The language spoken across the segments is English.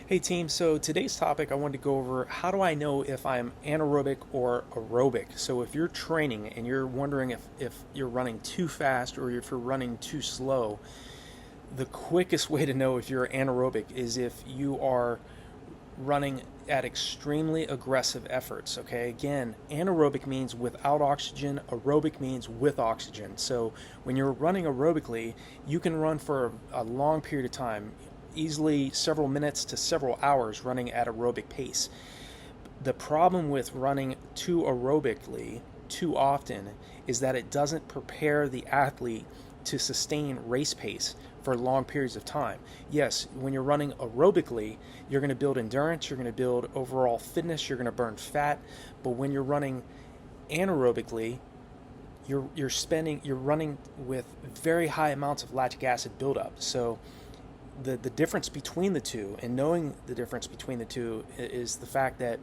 Hey team, so today's topic I wanted to go over how do I know if I'm anaerobic or aerobic. So if you're training and you're wondering if you're running too fast or if you're running too slow, the quickest way to know if you're anaerobic is if you are running at extremely aggressive efforts. Okay, again, anaerobic means without oxygen, aerobic means with oxygen. So when you're running aerobically, you can run for a long period of time, easily several minutes to several hours running at aerobic pace. The problem with running too aerobically too often is that it doesn't prepare the athlete to sustain race pace for long periods of time. Yes, when you're running aerobically, you're going to build endurance, you're going to build overall fitness, you're going to burn fat, but when you're running anaerobically, you're running with very high amounts of lactic acid buildup. So the difference between the two, and knowing the difference between the two, is the fact that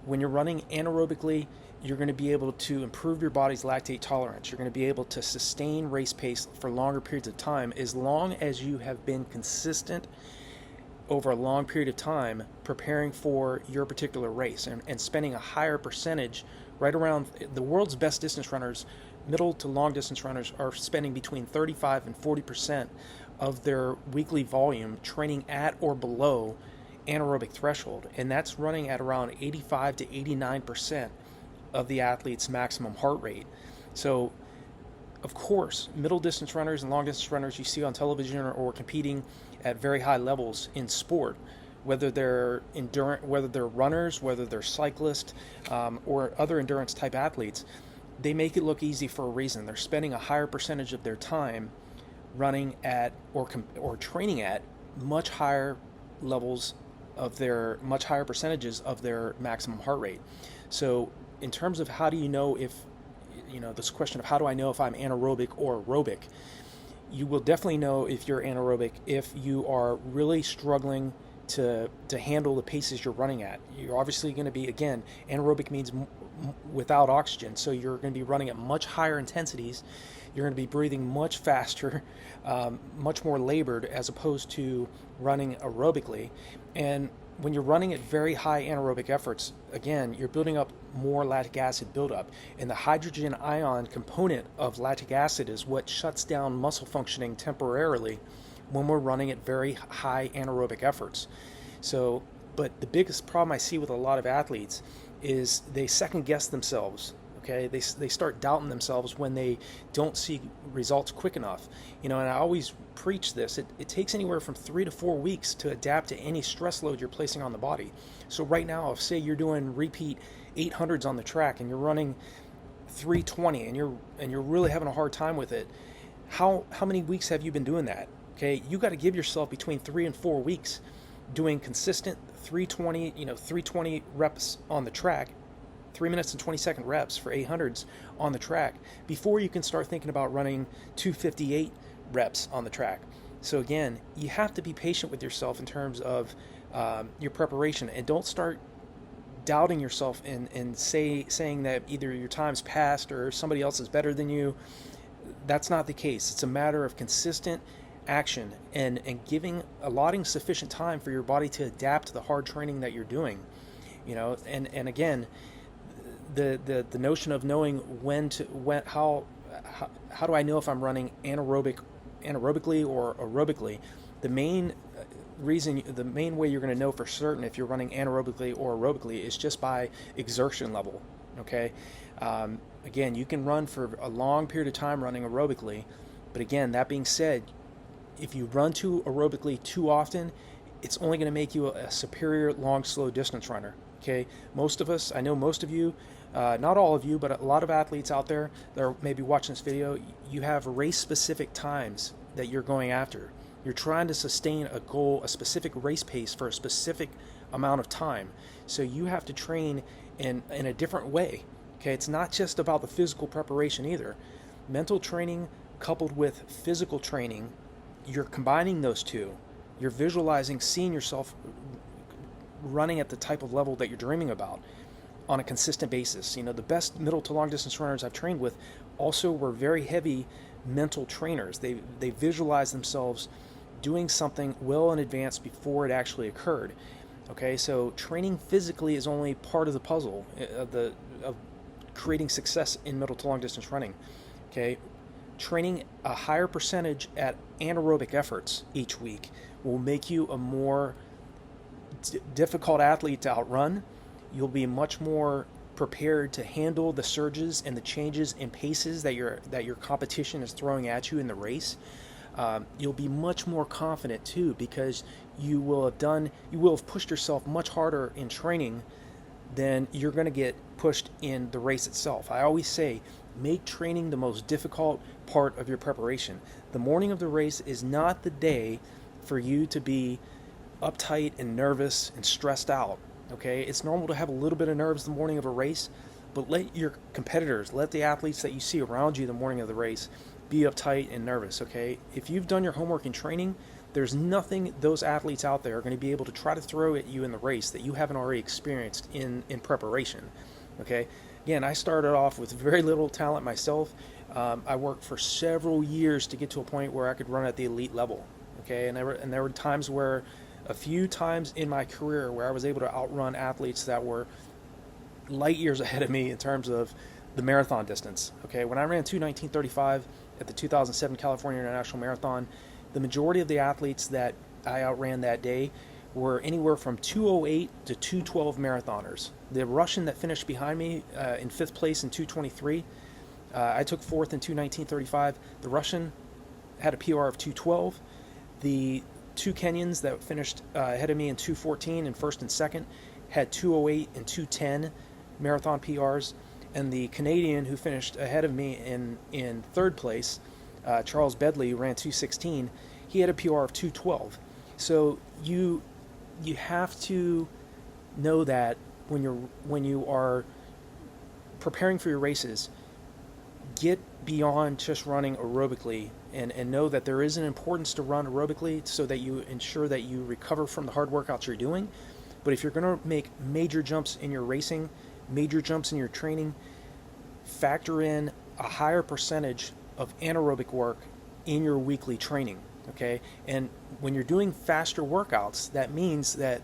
when you're running anaerobically, you're going to be able to improve your body's lactate tolerance. You're going to be able to sustain race pace for longer periods of time as long as you have been consistent over a long period of time preparing for your particular race and spending a higher percentage. Right around the world's best distance runners, middle to long distance runners, are spending between 35 and 40% of their weekly volume training at or below anaerobic threshold, and that's running at around 85 to 89% of the athlete's maximum heart rate. So of course, middle distance runners and long distance runners you see on television or competing at very high levels in sport, whether they're whether they're runners, whether they're cyclists, or other endurance type athletes, they make it look easy for a reason. They're spending a higher percentage of their time running at or training at much higher levels of their much higher percentages of their maximum heart rate. So in terms of how do you know if, this question of how do I know if I'm anaerobic or aerobic, you will definitely know if you're anaerobic if you are really struggling to handle the paces you're running at. You're obviously going to be, again, anaerobic means without oxygen, so you're going to be running at much higher intensities. You're going to be breathing much faster, much more labored, as opposed to running aerobically. And when you're running at very high anaerobic efforts, again, you're building up more lactic acid buildup. And the hydrogen ion component of lactic acid is what shuts down muscle functioning temporarily when we're running at very high anaerobic efforts. So, but the biggest problem I see with a lot of athletes is they second guess themselves. Okay, they start doubting themselves when they don't see results quick enough. And I always preach this. It takes anywhere from 3 to 4 weeks to adapt to any stress load you're placing on the body. So right now, if say you're doing repeat 800s on the track and you're running 320 and you're really having a hard time with it, how many weeks have you been doing that? Okay, you got to give yourself between 3 and 4 weeks doing consistent 320 reps on the track, 3 minutes and 20-second reps for 800s on the track before you can start thinking about running 258 reps on the track. So again, you have to be patient with yourself in terms of your preparation, and don't start doubting yourself and saying that either your time's passed or somebody else is better than you. That's not the case. It's a matter of consistent action and allotting sufficient time for your body to adapt to the hard training that you're doing. And again, the notion of knowing how do I know if I'm running anaerobically or aerobically, the main way you're going to know for certain if you're running anaerobically or aerobically is just by exertion level. Okay, again, you can run for a long period of time running aerobically, but again, that being said, if you run too aerobically too often, it's only going to make you a superior long, slow distance runner. Okay, most of us, I know most of you, not all of you, but a lot of athletes out there that are maybe watching this video, you have race-specific times that you're going after. You're trying to sustain a goal, a specific race pace for a specific amount of time. So you have to train in a different way. Okay, it's not just about the physical preparation either. Mental training coupled with physical training, you're combining those two. You're visualizing, seeing yourself running at the type of level that you're dreaming about on a consistent basis. The best middle to long distance runners I've trained with also were very heavy mental trainers. They visualize themselves doing something well in advance before it actually occurred. Okay, so training physically is only part of the puzzle of creating success in middle to long distance running. Okay, training a higher percentage at anaerobic efforts each week will make you a more difficult athlete to outrun. You'll be much more prepared to handle the surges and the changes in paces that your competition is throwing at you in the race. You'll be much more confident too, because you will have pushed yourself much harder in training than you're going to get pushed in the race itself. I always say, make training the most difficult part of your preparation. The morning of the race is not the day for you to be uptight and nervous and stressed out. Okay, it's normal to have a little bit of nerves the morning of a race, but let your competitors, let the athletes that you see around you the morning of the race be uptight and nervous. Okay, if you've done your homework in training, there's nothing those athletes out there are going to be able to try to throw at you in the race that you haven't already experienced in preparation. Okay, again, I started off with very little talent myself. I worked for several years to get to a point where I could run at the elite level. Okay, and there were times where, a few times in my career, where I was able to outrun athletes that were light years ahead of me in terms of the marathon distance. Okay, when I ran 2:19:35 at the 2007 California International Marathon, the majority of the athletes that I outran that day were anywhere from 2:08 to 2:12 marathoners. The Russian that finished behind me in 5th place in 2:23, I took 4th in 2:19:35. The Russian had a PR of 2:12. The two Kenyans that finished ahead of me in 2:14 in 1st and 2nd had 2:08 and 2:10 marathon PRs. And the Canadian who finished ahead of me in 3rd place, Charles Bedley, ran 2:16. He had a PR of 2:12. So you have to know that when you are preparing for your races, get beyond just running aerobically, and know that there is an importance to run aerobically so that you ensure that you recover from the hard workouts you're doing. But if you're going to make major jumps in your racing, major jumps in your training, factor in a higher percentage of anaerobic work in your weekly training. Okay, and when you're doing faster workouts, that means that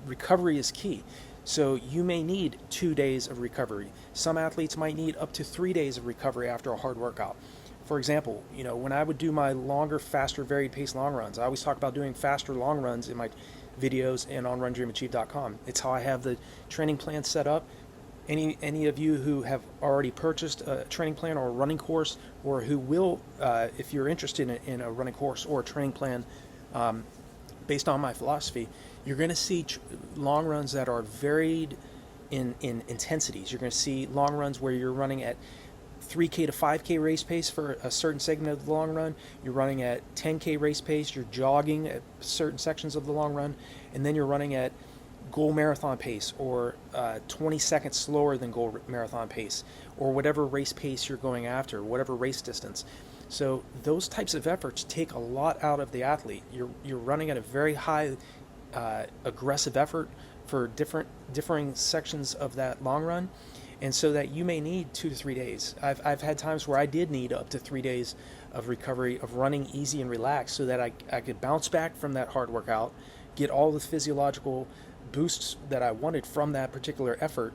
recovery is key. So you may need 2 days of recovery. Some athletes might need up to 3 days of recovery after a hard workout. For example, when I would do my longer, faster, varied pace long runs, I always talk about doing faster long runs in my videos and on RunDreamAchieve.com. It's how I have the training plan set up. Any of you who have already purchased a training plan or a running course, or who will, if you're interested in a running course or a training plan based on my philosophy, you're going to see long runs that are varied in intensities. You're going to see long runs where you're running at 3K to 5K race pace for a certain segment of the long run. You're running at 10K race pace. You're jogging at certain sections of the long run. And then you're running at goal marathon pace, or 20 seconds slower than goal marathon pace, or whatever race pace you're going after, whatever race distance. So those types of efforts take a lot out of the athlete. You're running at a very high aggressive effort for differing sections of that long run, and so that you may need 2 to 3 days. I've had times where I did need up to 3 days of recovery, of running easy and relaxed, so that I could bounce back from that hard workout, get all the physiological boosts that I wanted from that particular effort,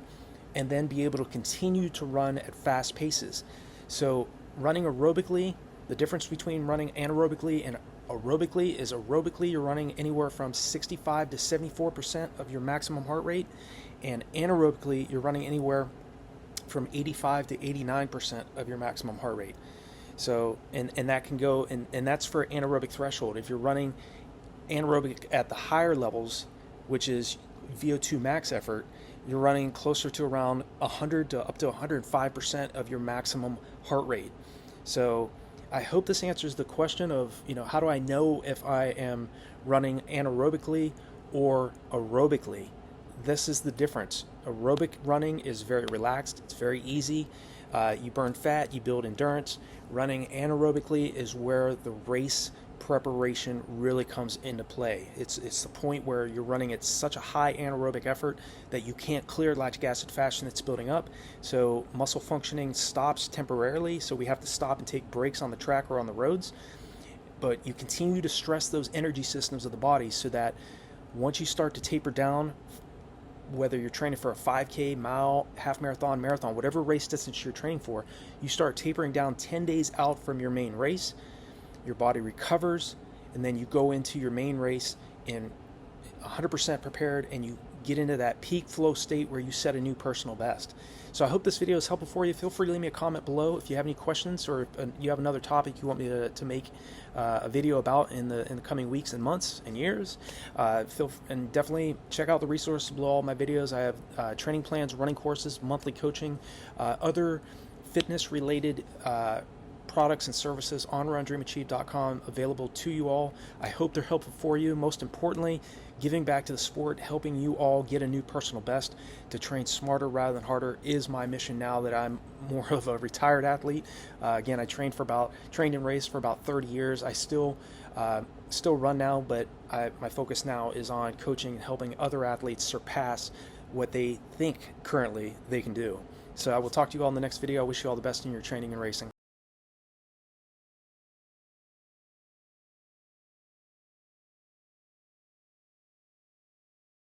and then be able to continue to run at fast paces. So running aerobically, the difference between running anaerobically and aerobically is aerobically you're running anywhere from 65 to 74% of your maximum heart rate, and anaerobically you're running anywhere from 85 to 89% of your maximum heart rate. So and that can go, and that's for anaerobic threshold. If you're running anaerobic at the higher levels, which is VO2 max effort, you're running closer to around 100 to up to 105% of your maximum heart rate. So I hope this answers the question of, how do I know if I am running anaerobically or aerobically? This is the difference. Aerobic running is very relaxed. It's very easy. You burn fat, you build endurance. Running anaerobically is where the race preparation really comes into play. It's the point where you're running at such a high anaerobic effort that you can't clear lactic acid fashion that's building up. So muscle functioning stops temporarily. So we have to stop and take breaks on the track or on the roads. but you continue to stress those energy systems of the body so that once you start to taper down, whether you're training for a 5K, mile, half marathon, marathon, whatever race distance you're training for, you start tapering down 10 days out from your main race, your body recovers, and then you go into your main race in 100% prepared, and you get into that peak flow state where you set a new personal best. So I hope this video is helpful for you. Feel free to leave me a comment below if you have any questions, or if you have another topic you want me to make a video about in the coming weeks and months and years. And definitely check out the resources below all my videos. I have training plans, running courses, monthly coaching, other fitness related products and services on RunDreamAchieve.com available to you all. I hope they're helpful for you. Most importantly, giving back to the sport, helping you all get a new personal best. To train smarter rather than harder is my mission now that I'm more of a retired athlete. Again, I trained and raced for about 30 years. I still run now, but my focus now is on coaching and helping other athletes surpass what they think currently they can do. So I will talk to you all in the next video. I wish you all the best in your training and racing.